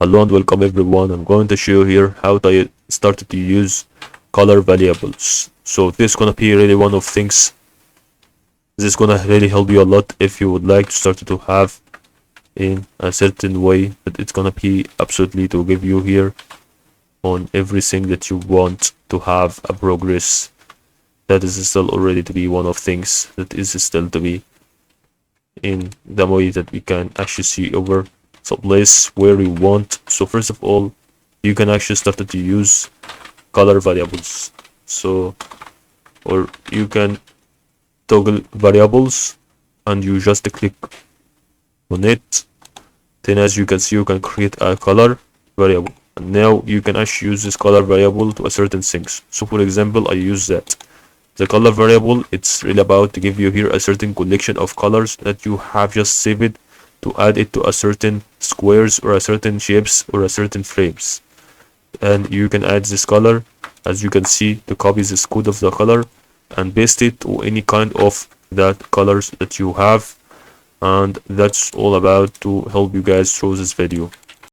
Hello and welcome everyone. I'm going to show you here how to start to use color variables. So this is gonna be really one of things. This is gonna really help you a lot if you would like to start to have in a certain way that it's gonna be absolutely to give you here on everything that you want to have a progress. That is still already to be one of things that is still to be in the way that we can actually see over some place where you want. So first of all, you can actually start to use color variables. So or you can toggle variables and you just click on it. Then as you can see, you can create a color variable, and now you can actually use this color variable to a certain things. So for example, I use that the color variable, it's really about to give you here a certain collection of colors that you have just saved to add it to a certain squares or a certain shapes or a certain frames. And you can add this color, as you can see, to copy this code of the color and paste it to any kind of that colors that you have. And that's all about to help you guys through this video.